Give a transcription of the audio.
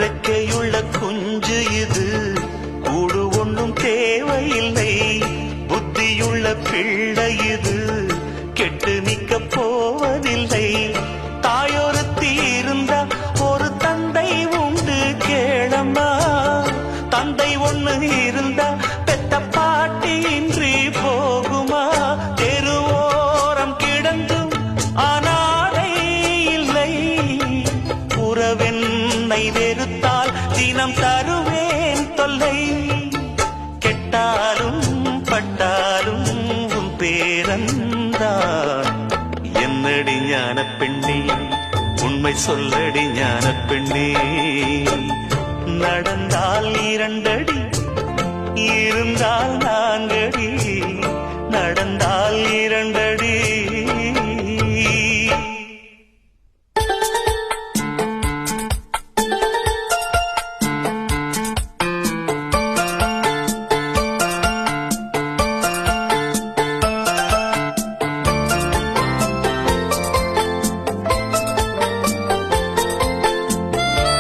ரெக்கையுள்ள குஞ்சு இது, கூடு ஒன்றும் தேவையில்லை. புத்தியுள்ள பிள்ளை இது, கெட்டு நிக்க போவதில்லை. தாயொருத்தி இருந்தா ஒரு தந்தை உண்டு கேளம்மா. தந்தை ஒண்ணு இருந்தா பெத்த பாட்டி இன்றி போகுமா? தெருவோரம் கிடந்தும் அனாதை இல்லை. உறவென்னை வெறுத்தால் தினம் தருவேன் தொல்லை. கெட்டாலும் பட்டாலும் உன் பேரந்தான். என்னடி ஞான பெண்ணே, உண்மை சொல்லடி ஞான பெண்ணே. நடந்தால் 2 அடி, இருந்தால் 4 அடி. நடந்தால் 2